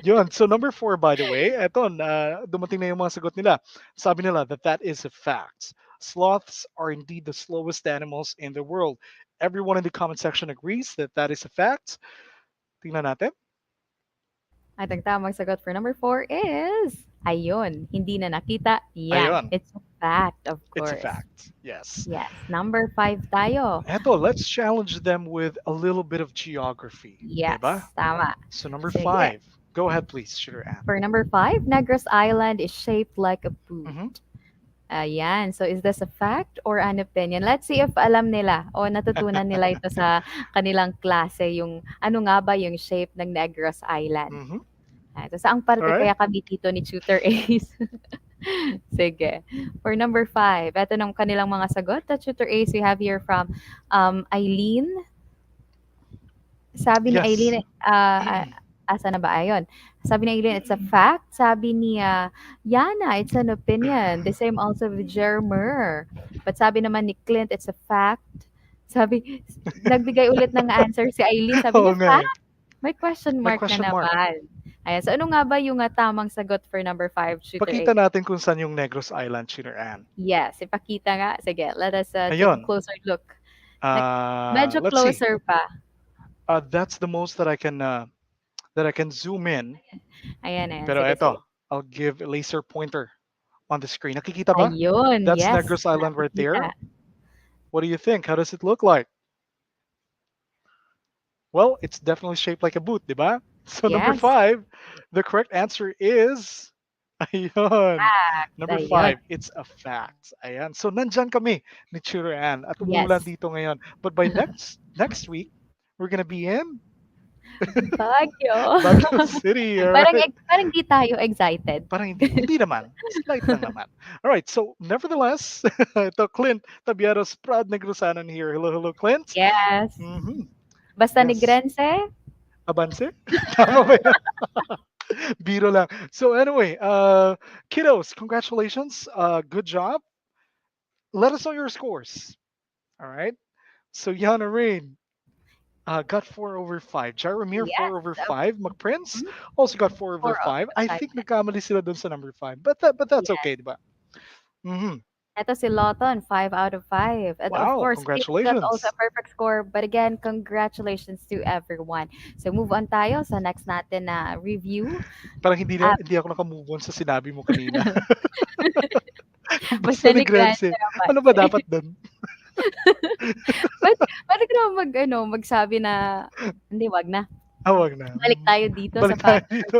Yun. So number four, by the way, eto, na dumating na yung mga sagot nila. Sabi nila that is a fact. Sloths are indeed the slowest animals in the world. Everyone in the comment section agrees that is a fact. Tingnan natin. At ang tamang sagot for number four is, ayun, hindi na nakita, yan. Ayun. It's a fact, of It's a course. fact. Yes. Yes, number five tayo. Eto, let's challenge them with a little bit of geography. Diba? Yes, tama. So number Sige. five. Go ahead, please, Shooter Ann. For number five, Negros Island is shaped like a boot. Mm-hmm. Ayan. So, is this a fact or an opinion? Let's see if alam nila o natutunan nila ito sa kanilang klase, yung ano nga ba yung shape ng Negros Island. Mm-hmm. So, saang All parte right. kaya kami dito ni Tutor Ace? Sige. For number five, ito ng kanilang mga sagot. At Tutor Ace, we have here from Eileen. Sabi ni Yes. Eileen, asa na ba? Ayun. Sabi ni Eileen, it's a fact. Sabi ni Yana, it's an opinion. The same also with Jermer. But sabi naman ni Clint, it's a fact. Sabi, nagbigay ulit ng answer si Eileen. Sabi Oo niya, nga eh. fact? May question May mark na question mark. naman. Ayan. So, ano nga ba yung tamang sagot for number five, Shooter Pakita A? natin kung saan yung Negros Island, Shooter Ann. Yes, ipakita nga. Sige, let us take a Ayun. closer look. Medyo Let's see. closer pa. That's the most that I can zoom in. Ayan, ayan. Pero Sige, sige. eto, I'll give a laser pointer on the screen. Nakikita ba? Ayun, That's yes. Negros Island right there. Nakikita. What do you think? How does it look like? Well, it's definitely shaped like a boot, di ba? So number Yes. five, the correct answer is ayun. Number Ayun. five, it's a fact. Ayan. So nandyan kami ni Chiro Ann at umuulan Yes. dito ngayon. But by next week, we're gonna be in Baguio. Baguio City, all Parang right? parang di tayo excited. Parang hindi naman. Slight lang naman. All right, so nevertheless, ito Clint Tabieros, proud Negrosanon here. Hello, hello, Clint. Yes. Mm-hmm. Basta Yes. Negrense. Abanse? Tama ba yan? Biro lang. So anyway, kiddos, congratulations. Good job. Let us know your scores. All right. So Yana Rain got 4/5. Jaromir Yes. 4/5. McPrince Mhm. also got four over 4 of five. I think excitement. nagkamali sila dun sa number 5. But that's Yes. okay, diba? Mm-hmm. Eto si Loton, 5 out of 5. And of Wow, course, Kate got also a congratulations. perfect score. But again, congratulations to everyone. So move on tayo sa next natin na review. Parang Ah, hindi ako naka-move on sa sinabi mo kanina. Basta basta ni Negrense Grenze. naman. Ano ba dapat doon? Ba't ba't ka naman magsabi na, "Hindi, 'wag na." Wag na. Balik tayo dito sa Balik tayo paragraph. dito.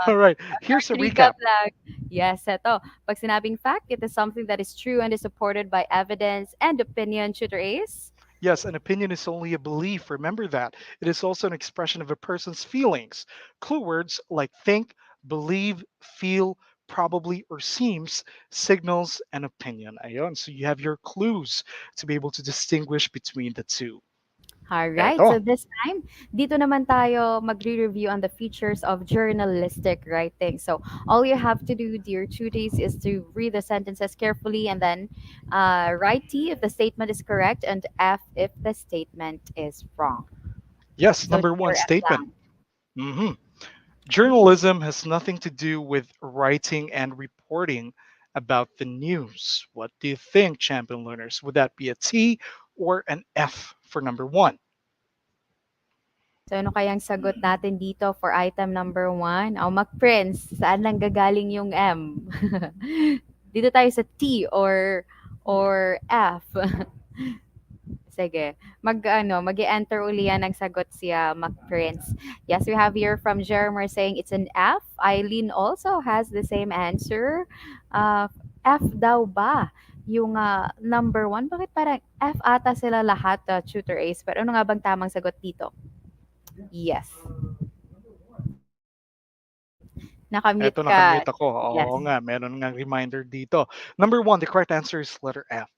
All right. Short Here's a recap recap. lang. Yes, eto. 'Pag sinabing fact, it is something that is true and is supported by evidence and opinion. Tutor Ace? Yes, an opinion is only a belief. Remember that. It is also an expression of a person's feelings. Clue words like think, believe, feel, probably, or seems signals an opinion. Ayon. So you have your clues to be able to distinguish between the two. Alright, so Eto. this time, dito naman tayo magre-review on the features of journalistic writing. So, all you have to do, dear tuties, is to read the sentences carefully and then write T if the statement is correct and F if the statement is wrong. Yes, So, number one Tutor F statement. lang. hmm Journalism has nothing to do with writing and reporting about the news. What do you think, champion learners? Would that be a T or an F for number one? So, ano kayang sagot natin dito for item number 1? Oh, Mac-Prince, saan lang gagaling yung M? Dito tayo sa T or F. Sige. Mag-e-enter uli yan ng sagot si Mac-Prince. Yes, we have here from Jeremy saying it's an F. Eileen also has the same answer. Uh, F daw ba? Yung number 1, bakit parang F ata sila lahat, Tutor Ace? Pero ano nga bang tamang sagot dito? Yes. Nakamute Eto, ka. nakamute ako. Yes. Oo nga, meron nga reminder dito. Number one, the correct answer is letter F.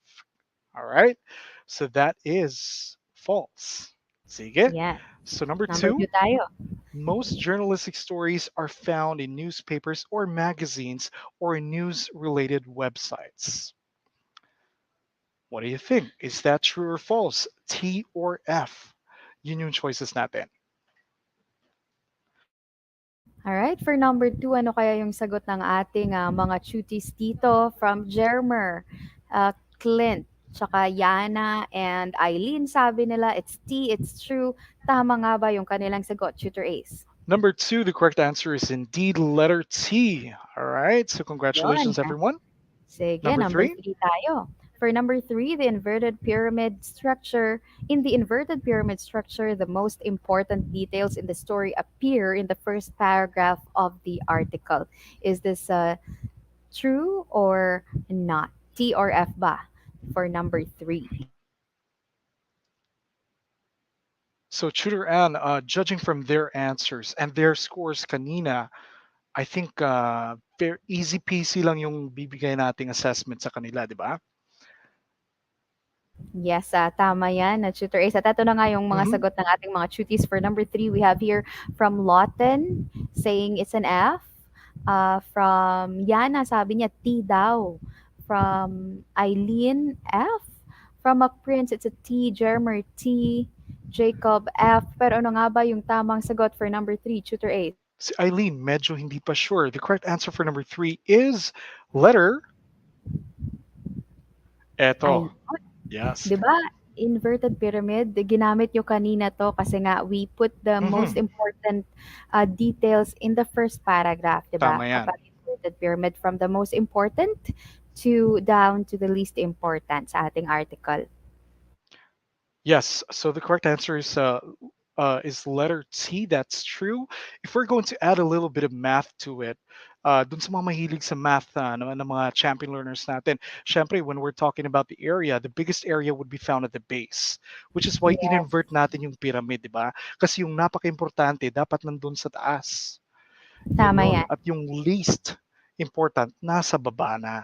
All right? So that is false. Sige. Yes. So number Number 2 two, tayo. most journalistic stories are found in newspapers or magazines or in news-related websites. What do you think? Is that true or false? T or F? Yun yung choices natin. Alright, for number 2, ano kaya yung sagot ng ating mga cuties dito from Jermer, Clint, tsaka Yana and Eileen? Sabi nila, it's T, it's true. Tama nga ba yung kanilang sagot, Tutor Ace? Number two, the correct answer is indeed letter T. All right. So Yun. congratulations, everyone. Sige, Number number three. 3 tayo. For number 3, the inverted pyramid structure. In the inverted pyramid structure, the most important details in the story appear in the first paragraph of the article. Is this true or not? T or F ba? For number 3. So Tutor Ann, judging from their answers and their scores kanina, I think very easy peasy lang yung bibigay nating assessment sa kanila, di ba? Yes, tama yan, Tutor Ace. At ito na nga yung mga Mm-hmm. sagot ng ating mga cuties. For number 3, we have here from Lawton saying it's an F. From Yana, sabi niya T daw. From Eileen, F. From Prince, it's a T. Jermer, T. Jacob, F. Pero ano nga ba yung tamang sagot for number 3, Tutor Ace? Si Eileen, medyo hindi pa sure. The correct answer for number three is letter Ay, eto. Yes. 'di ba, inverted pyramid, ginamit niyo kanina 'to kasi nga we put the most Mm-hmm. important, details in the first paragraph, 'di ba? Tama yan. Kapag inverted pyramid from the most important to down to the least important sa ating article. Yes. So the correct answer is is letter T. That's true. If we're going to add a little bit of math to it, dun sa mga mahilig sa math na mga champion learners natin, syempre, when we're talking about the area, the biggest area would be found at the base, which is why Yes, in-invert natin yung pyramid, di ba? Kasi yung napaka-importante, dapat nandun sa taas. tama Ganon. yan. At yung least important, nasa baba na.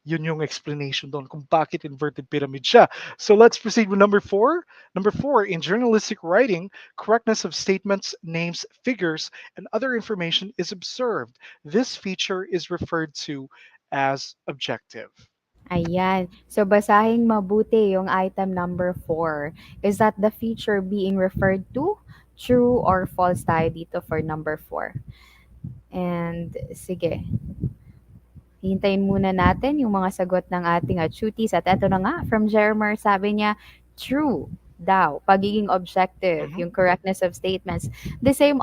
Yun yung explanation doon kung bakit inverted pyramid siya. So let's proceed with number four. Number four, in journalistic writing, correctness of statements, names, figures, and other information is observed. This feature is referred to as objective. Ayan. So, basahin mabuti yung item number 4. Is that the feature being referred to? True or false tayo dito for number 4. And, sige. Hintayin muna natin yung mga sagot ng ating tuties. At eto na nga, from Jermer, sabi niya, true daw, pagiging objective, Mhm. yung correctness of statements. The same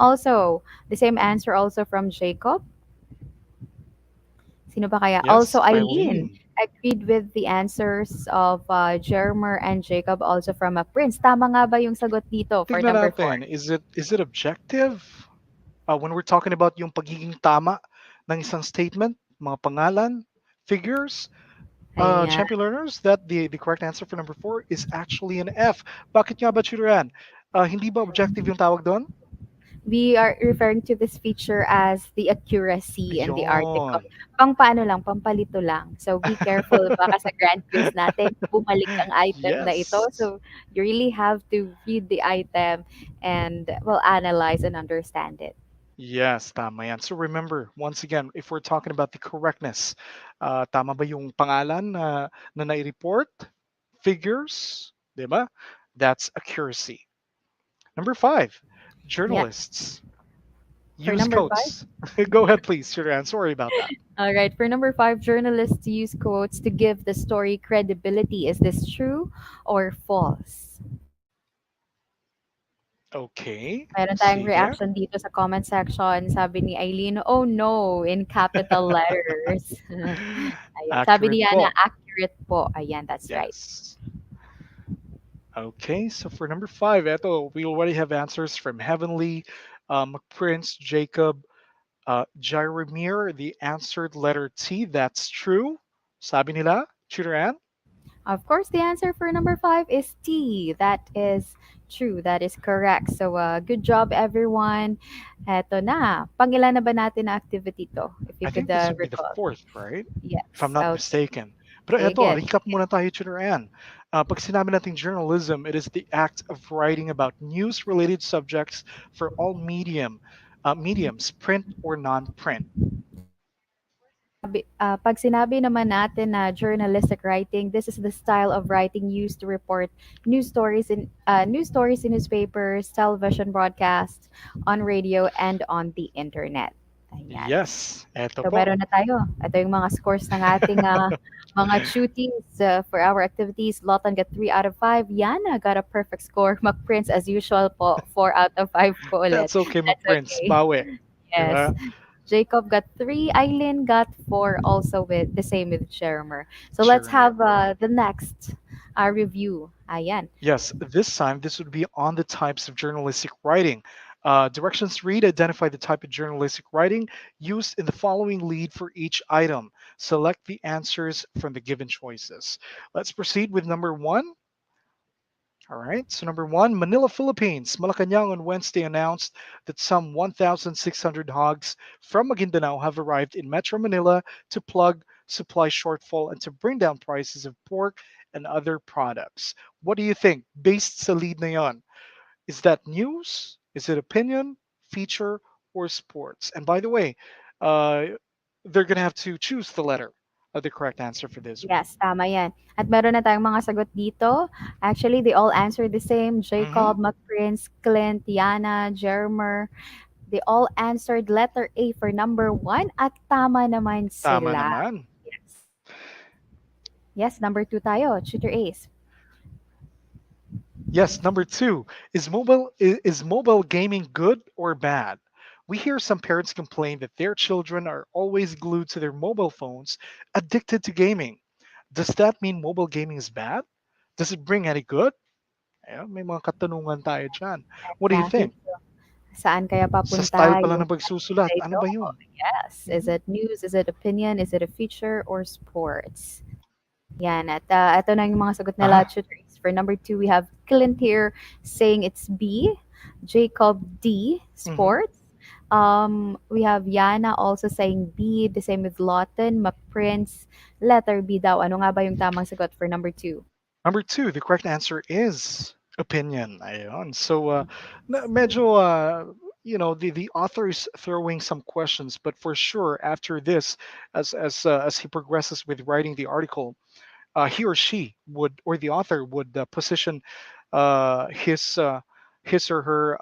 answer also from Jacob. Sino ba kaya? Also, Yes, Eileen Eileen. agreed with the answers of Jermer and Jacob also from a Prince. Tama nga ba yung sagot dito for Tignan number natin, 4? is it objective? When we're talking about yung pagiging tama ng isang statement, mga pangalan, figures, Ayan. champion learners, that the correct answer for number four is actually an F. Bakit nga ba, Churan? Hindi ba objective yung tawag doon? We are referring to this feature as the accuracy and the article. Yon. Pang paano lang, pampalito lang. So be careful baka sa grand quiz natin, bumalik ang item na ito. Yes. So you really have to read the item and well analyze and understand it. Yes, tama yan. So remember, once again, if we're talking about the correctness, tama ba yung pangalan na nai-report? Figures, di ba? That's accuracy. Number five, Yeah. journalists For use number 5, quotes. Go ahead, please, Churan. Sorry about that. all right. For number 5, journalists use quotes to give the story credibility. Is this true or false? Okay, Meron tayong sige. reaction dito sa comment section. Sabi ni Eileen, oh no, in capital letters. Ayan. Sabi Accurate niya na po. accurate po. Ayan, that's right. Yes. Okay, so for number five, eto, we already have answers from Heavenly, Prince, Jacob, Jeremiah. The answered letter T. That's true. Sabi nila, Chiran. Of course, the answer for number 5 is T. That is true. That is correct. So, good job, everyone. Eto na. Pangilan na ba natin na activity to? If you I could think this would be the recall. fourth, right? If I'm Yes. not Okay. mistaken. Pero eto, Sige. recap muna tayo, Chiran. Pag sinabi nating journalism, it is the act of writing about news-related subjects for all mediums, print or non-print. Pag sinabi naman natin na journalistic writing, this is the style of writing used to report news stories in newspapers, television broadcasts, on radio, and on the internet. Ayan. Yes, eto So po. meron na tayo. Ito yung mga scores ng ating mga shootings for our activities. Lotan got 3 out of 5. Yana got a perfect score. McPrince as usual po, 4 out of 5 po ulit. That's okay, That's Prince. okay. Bawi. Yes. Diba? Jacob got 3. Eileen got 4. Also with the same with Jermer. So let's Jeremiah. have the next review. Ayan. Yes, this time this would be on the types of journalistic writing. Directions read, identify the type of journalistic writing used in the following lead for each item. Select the answers from the given choices. Let's proceed with number one. All right, so number one, Manila, Philippines. Malacanang on Wednesday announced that some 1,600 hogs from Maguindanao have arrived in Metro Manila to plug supply shortfall and to bring down prices of pork and other products. What do you think? Based sa lead na yon, is that news? Is it opinion, feature, or sports? And by the way, uh, they're going to have to choose the letter of the correct answer for this one. Yes, tama yan. At meron na tayong mga sagot dito. Actually, they all answered the same. Mhm. Jacob, McPrince, Clint, Yana, Jermer. They all answered letter A for number 1 at tama naman Tama sila. naman. Yes. Yes, number 2 tayo. Tutor Ace. Yes, number two, is mobile gaming good or bad? We hear some parents complain that their children are always glued to their mobile phones, addicted to gaming. Does that mean mobile gaming is bad? Does it bring any good? Ayan, may mga katanungan tayo dyan. What do you Exactly. think? Saan kaya Sa style papunta pa lang yung ng pagsusulat, ano ito? ba yun? Yes. Is Mhm. it news? Is it opinion? Is it a feature or sports? Yan. At ito na yung mga sagot nila, Ah, tutors. For number two, we have Clint here saying it's B. Jacob D. mhm. Sports. We have Yana also saying B. The same with Lawton. McPrince. Letter B daw. Ano nga ba yung tamang sagot for number two? Number two, the correct answer is opinion. Ayun. So, medyo, the author is throwing some questions, but for sure, after this, as he progresses with writing the article, he or she would, or the author would position his his or her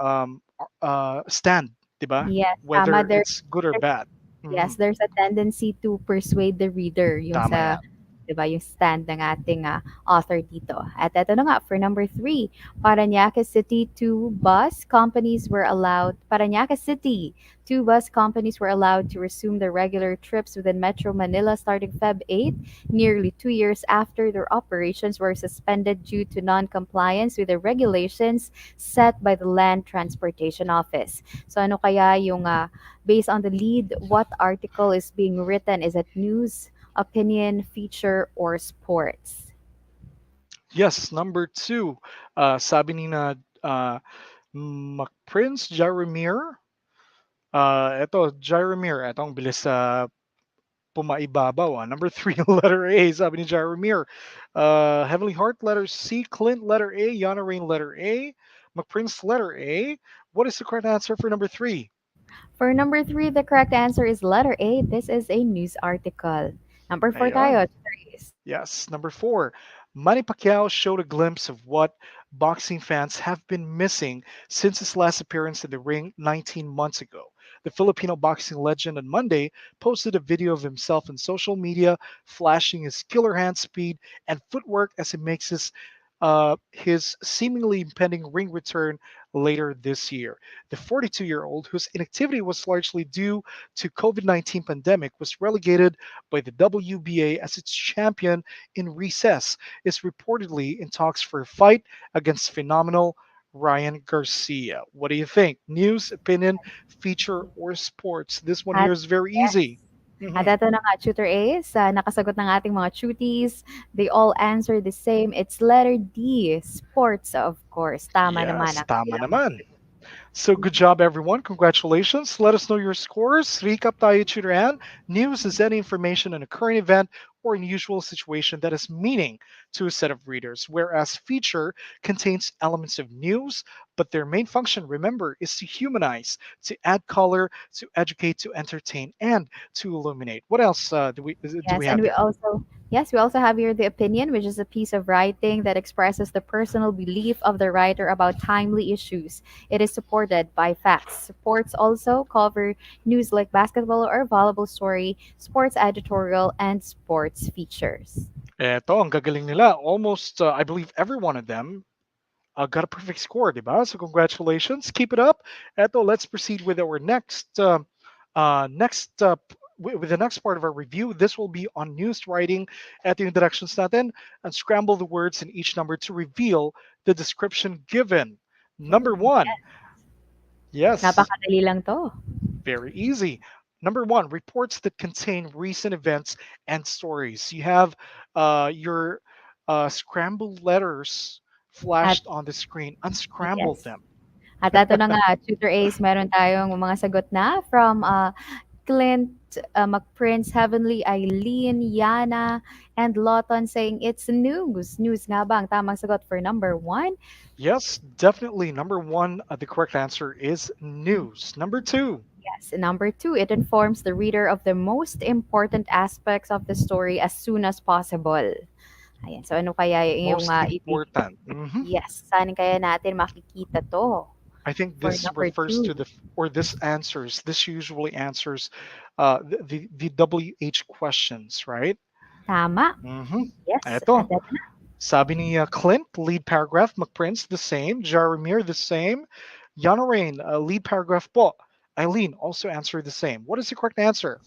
stand, diba? Yes, tama. Whether it's good or There's bad. Yes, Mhm. there's a tendency to persuade the reader yung Tama sa yan. 'di ba, yung stand ng ating author dito. At eto na nga for number three, Parañaque City two bus companies were allowed to resume their regular trips within Metro Manila starting Feb 8, nearly 2 years after their operations were suspended due to non-compliance with the regulations set by the Land Transportation Office. So ano kaya yung based on the lead, what article is being written? Is it news, opinion, feature, or sports? Yes, number two, sabi ni na Prince Jaromir. Eto, Jaromir. Eto, ang bilis sa pumaibabaw. Number three, letter A, sabi ni Jaromir. Heavenly Heart, letter C. Clint, letter A. Yana Rain, letter A. McPrince, letter A. What is the correct answer for number three? For number three, the correct answer is letter A. This is a news article. Number four tayo, Ayan. Therese. Yes. Number four, Manny Pacquiao showed a glimpse of what boxing fans have been missing since his last appearance in the ring 19 months ago. The Filipino boxing legend on Monday posted a video of himself on social media, flashing his killer hand speed and footwork as he makes his seemingly impending ring return later this year. The 42-year-old, whose inactivity was largely due to COVID-19 pandemic, was relegated by the WBA as its champion in recess, is reportedly in talks for a fight against phenomenal Ryan Garcia. What do you think? News, opinion, feature, or sports? This one At here is very yes. easy. At Mhm. ito na nga, Tutor A, sa nakasagot ng ating mga tuties, they all answer the same. It's letter D, sports, of course. Tama naman Yes, ang tama kanilang mga naman. sagot. So good job, everyone. Congratulations. Let us know your scores. Recap tayo, Tutoran. News is any information on a current event or unusual situation that has meaning to a set of readers, whereas feature contains elements of news, but their main function, remember, is to humanize, to add color, to educate, to entertain, and to illuminate. What else do we Yes, and have here? we also have here the opinion, which is a piece of writing that expresses the personal belief of the writer about timely issues. It is supported by facts. Supports also cover news like basketball or volleyball story, sports editorial, and sports features. Eto, ang gagaling nila. Almost, I believe every one of them got a perfect score, diba? So congratulations, keep it up. Eto, let's proceed with our with the next part of our review. This will be on news writing at the introductions natin and scramble the words in each number to reveal the description given. Number one, yes, Napakadali lang to. very easy. Number one, reports that contain recent events and stories. You have your scrambled letters At flashed on the screen. Unscramble yes. them. At ito na nga, Tutor Ace, meron tayong mga sagot na from Clint, McPrince, Heavenly, Eileen, Yana, and Lawton saying it's news. News nga ba ang tamang sagot for number one? Yes, definitely. Number one, the correct answer is news. Number two, Yes. And number two, it informs the reader of the most important aspects of the story as soon as possible. Ayan. So ano kaya yung most important. Mhm. yes, saan kaya natin makikita to I think for this number refers two? to or this answers, this usually answers the WH questions, right? Tama. Mm-hmm. Yes. At Eto, ito na. sabi ni Clint, lead paragraph, McPrince, the same. Jaromir, the same. Yanarain, lead paragraph po. Eileen also answered the same. What is the correct answer?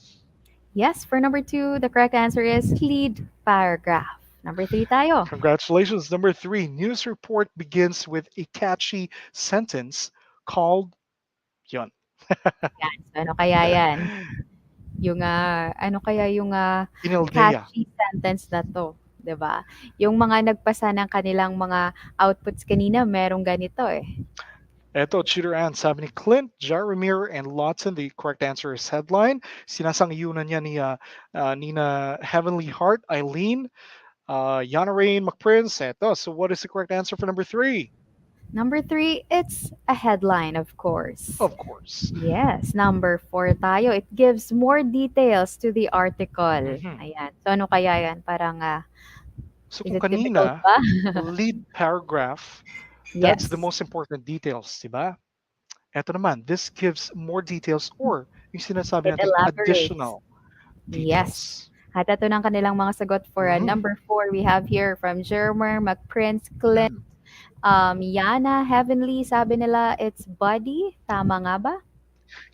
Yes, for number two, the correct answer is lead paragraph. Number three tayo. Congratulations. Number three, news report begins with a catchy sentence called yon. Yan. So, ano kaya yan? Yung, ano kaya yung Inildea. catchy sentence na 'to, 'di ba? Yung mga nagpasa ng kanilang mga outputs kanina merong ganito, eh. Eto, Cheater Ann, sabi ni Clint, Jaromir, and Lawton, the correct answer is headline. Sinasang-iyunan niya ni Heavenly Heart, Eileen, Yana Rain, McPrince. Eto, so what is the correct answer for number three? Number three, it's a headline, of course. Of course. Yes, number four tayo, it gives more details to the article. Mhm. Ayan. So, ano kaya yan? Parang, So is kung it difficult kanina, ba? lead paragraph, that's the Yes, most important details, di ba? Eto naman, this gives more details or yung sinasabi it nating elaborates. additional Yes. details. At ito ng kanilang mga sagot for Mhm. number four, we have here from Jermer, McPrince, Clint, Mhm. Yana, Heavenly, sabi nila, it's body. Tama nga ba?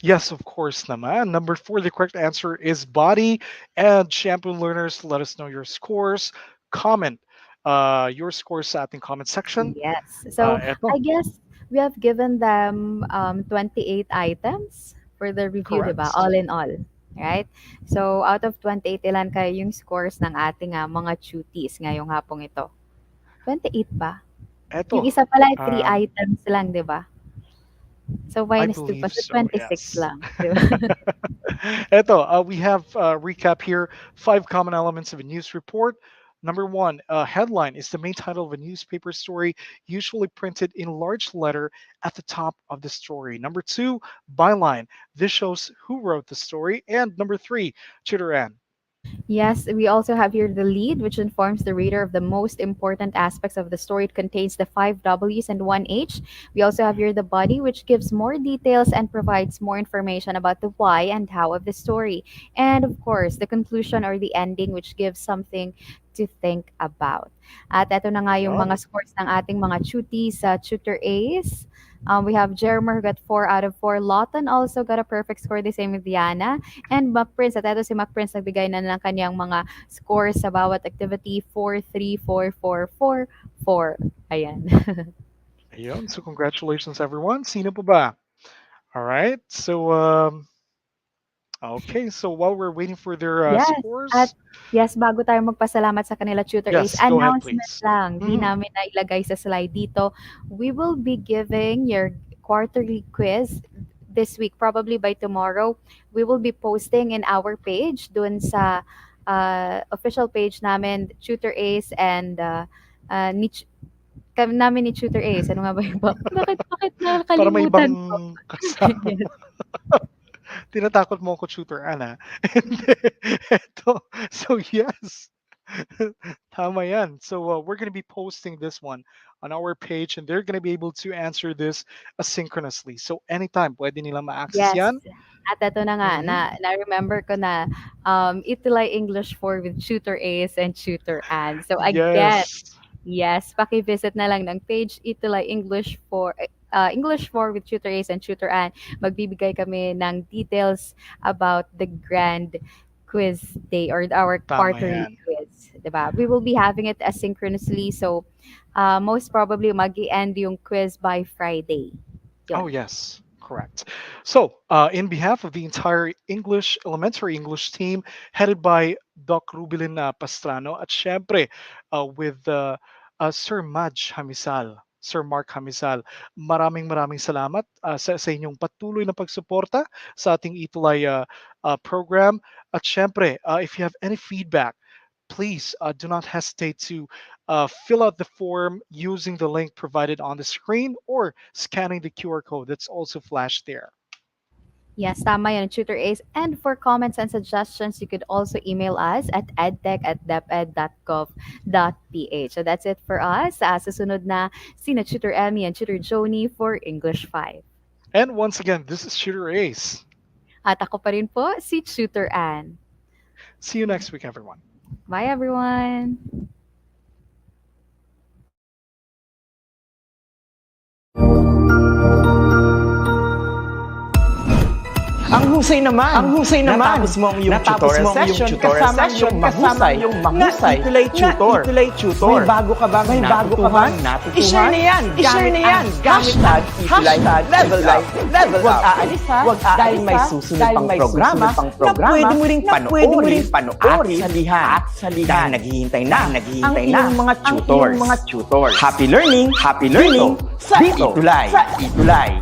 Yes, of course naman. Number four, the correct answer is body. And champion learners, let us know your scores. Comment your scores sa ating comment section. Yes. So, Eto, I guess we have given them 28 items for the review, di ba? correct. All in all. Right? So, out of 28, ilan kayo yung scores ng ating mga cuties ngayong hapong ito? 28 ba? Yung Eto, isa pala, 3 um, items lang, di ba? So, I minus 2 pa. believe So, so, 26 yes. lang. Di ba? Eto, we have recap here. Five common elements of a news report. Number one, headline is the main title of a newspaper story, usually printed in large letter at the top of the story. Number two, byline. This shows who wrote the story. And number three, Chitteran. Yes, we also have here the lead, which informs the reader of the most important aspects of the story. It contains the five W's and one H. We also have here the body, which gives more details and provides more information about the why and how of the story. And of course, the conclusion or the ending, which gives something to think about. At ito na nga yung mga Ayun. scores ng ating mga tuties sa Tutor A's. We have Jermer who got 4 out of 4. Lawton also got a perfect score, the same with Diana. And Mac Prince, at ito si Mac Prince nagbigay na ng kanyang mga scores sa bawat activity, 4, 3, 4, 4, 4, 4. Ayan. Ayun. So congratulations, everyone. Sino pa ba? All right. So, okay. So while we're waiting for their Yes, at scores, yes, bago tayo magpasalamat sa kanila Tutor Ace, yes, go ahead, announcement please. lang, di Mhm. namin nailagay sa slide dito. We will be giving your quarterly quiz this week, probably by tomorrow. We will be posting in our page, dun sa official page namin, Tutor Ace and ni, namin ni Tutor Ace. Ano nga ba yung bakit Para may ibang nakakalimutan ko? kasama. Yes. Tinatakot mo ako, Tutor Ana. Hindi. Eto. So, yes. Tama yan. So, we're going to be posting this one on our page and they're going to be able to answer this asynchronously. So, anytime, pwede nilang ma-access Yes. yan. At ito na nga, Mhm. na-remember ko na ETUlay English 4 with Tutor Ace and Tutor Ann. So again, Yes. yes, paki-visit na lang ng page ETUlay English 4, English 4 with Tutor Ace and Tutor Ann. Magbibigay kami ng details about the grand quiz day or our Tama quarterly yan. quiz. Diba? We will be having it asynchronously. So, most probably, mag-end yung quiz by Friday. Oh, Yun. yes, correct. So, in behalf of the entire English, elementary English team, headed by Doc Rubilin Pastrano, at syempre, with Sir Madge Hamisal, Sir Mark Hamisal, maraming salamat sa inyong patuloy na pagsuporta sa ating Itulay program. At syempre, if you have any feedback, please do not hesitate to fill out the form using the link provided on the screen or scanning the QR code that's also flashed there. Yes, tama yan, Tutor Ace. And for comments and suggestions, you could also email us at edtech@deped.gov.ph. So that's it for us. Susunod na sina Tutor Emmy and Tutor Joni for English 5. And once again, this is Shooter Ace. At ako pa rin po, si Tutor Ann. See you next week, everyone. Bye, everyone! Ang husay naman. Natapos mo ang iyong tutorial session kasama yung mahusay na ETUlay tutor. May bago ka bang natutuhan? I-share na yan gamit ang ETUlay level up. Huwag aalis ha, dahil may susunod pang programa na pwede mo ring panoorin at salihan dahil naghihintay na ang iyong mga tutors. Happy learning dito sa ETUlay.